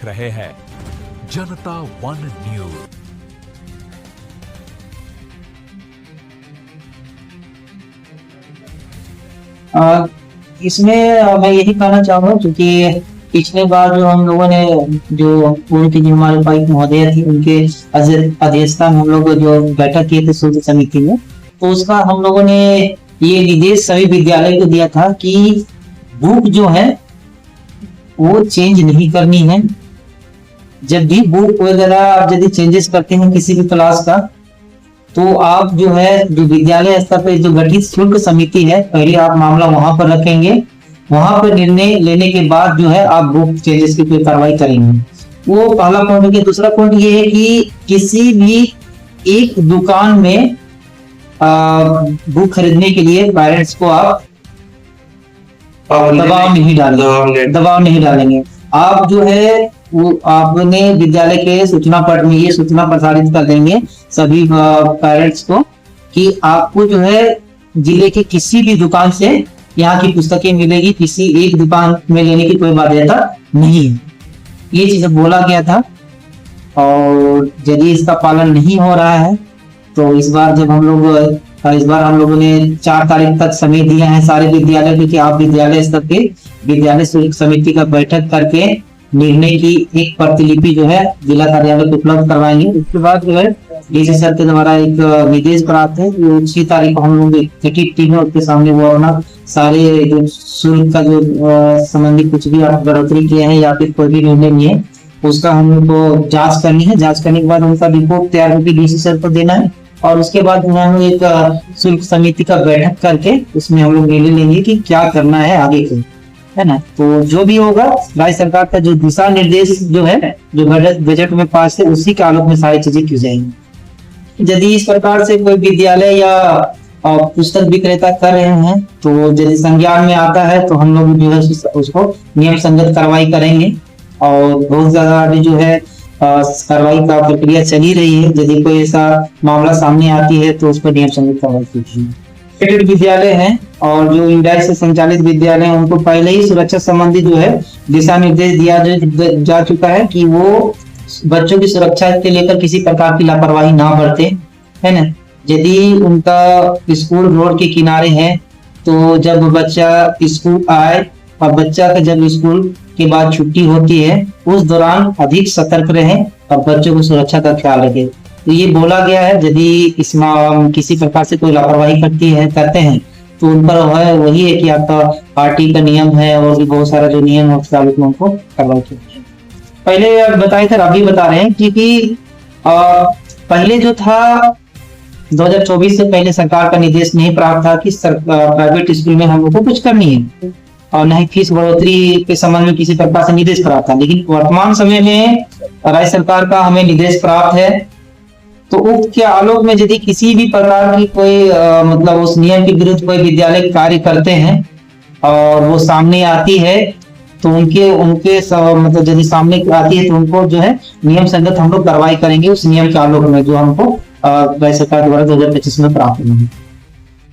रहे हैं जनता one news. इसमें मैं यही कहना चाहूंगा क्योंकि पिछले बार जो हम लोगों ने जो पूर्व की जो हमारे उपायुक्त महोदय थी उनके अध्यक्षता में हम लोग जो बैठक किए थे शुल्क समिति में, तो उसका हम लोगों ने ये निर्देश सभी विद्यालय को दिया था कि बुक जो है वो चेंज नहीं करनी है। जब भी बुक वगैरह आप यदि चेंजेस करते हैं किसी भी क्लास का, तो आप जो है जो विद्यालय स्तर पर जो गठित शुल्क समिति है, पहले आप मामला वहां पर रखेंगे, वहां पर निर्णय लेने के बाद जो है आप बुक चेंजेस की कोई कार्रवाई करेंगे। वो पहला पॉइंट है। दूसरा पॉइंट ये है कि किसी भी एक दुकान में बुक खरीदने के लिए पेरेंट्स को आप दबाव नहीं डालेंगे। आप जो है वो आपने विद्यालय के सूचना पट में ये सूचना प्रसारित कर देंगे सभी पेरेंट्स को कि आपको जो है जिले की किसी भी दुकान से यहाँ की पुस्तकें मिलेगी, किसी एक दुकान में लेने की कोई बाध्यता नहीं है। ये चीज बोला गया था और यदि इसका पालन नहीं हो रहा है तो इस बार हम लोगों ने 4 तारीख तक समय दिया है सारे विद्यालय को कि आप विद्यालय स्तर के विद्यालय शुल्क समिति का बैठक करके निर्णय की एक प्रतिलिपि जो है जिला कार्यालय को उपलब्ध करवाएंगे। उसके बाद जो है डीसी सर के द्वारा एक निर्देश प्राप्त है, 6 तारीख को हम लोग गठित टीम है उसके सामने वो अपना सारे जो शुल्क का जो संबंधी कुछ भी आप बढ़ोतरी किए हैं या फिर कोई भी निर्णय लिए उसका हम लोग को जांच करनी है। जांच करने के बाद उनका रिपोर्ट तैयार होकर डीसी सर को देना है और उसके बाद हम एक शुल्क समिति का बैठक करके उसमें हम लोग निर्णय लेंगे कि क्या करना है आगे को, है ना। तो जो भी होगा राज्य सरकार का जो दिशा निर्देश जो है जो बजट में पास है उसी के आलोक में सारी चीजें की जाएंगी। यदि इस प्रकार से कोई विद्यालय या पुस्तक विक्रेता कर रहे हैं तो यदि संज्ञान में आता है तो हम लोग जो है उसको नियम संगत कार्रवाई करेंगे और बहुत ज्यादा अभी जो है कार्रवाई का प्रक्रिया चली रही है। यदि कोई ऐसा मामला सामने आती है तो उस पर नियम संगत कार्रवाई कीजिए। विद्यालय हैं और जो इंडाई से संचालित विद्यालय हैं उनको पहले ही सुरक्षा संबंधी जो है दिशा निर्देश दिया जा चुका है कि वो बच्चों की सुरक्षा के लेकर किसी प्रकार की लापरवाही ना बरते, है ना। यदि उनका स्कूल रोड के किनारे है तो जब बच्चा स्कूल आए और बच्चा का जब स्कूल के बाद छुट्टी होती है उस दौरान अधिक सतर्क रहें और बच्चों की सुरक्षा का ख्याल रखें। तो ये बोला गया है यदि इसमें किसी प्रकार से कोई लापरवाही करते हैं तो उन पर वही है कि आपका पार्टी का नियम है और भी बहुत सारा जो नियम है उसके आलोक में उनको कार्रवाई की। पहले बताए थे अभी बता रहे हैं क्योंकि पहले जो था 2024 से पहले सरकार का निर्देश नहीं प्राप्त था कि प्राइवेट स्कूल में हम लोग को कुछ करनी है और न ही फीस बढ़ोतरी के संबंध में किसी प्रकार से निर्देश प्राप्त था। लेकिन वर्तमान समय में राज्य सरकार का हमें निर्देश प्राप्त है तो उक्त के आलोक में यदि किसी भी प्रकार की कोई मतलब उस नियम के विरुद्ध कोई विद्यालय कार्य करते हैं और वो सामने आती है तो उनके मतलब यदि सामने आती है तो उनको जो है नियम संगत हम लोग कार्रवाई करेंगे उस नियम के आलोक में जो हमको राज्य सरकार द्वारा 2025 में प्राप्त हुई है।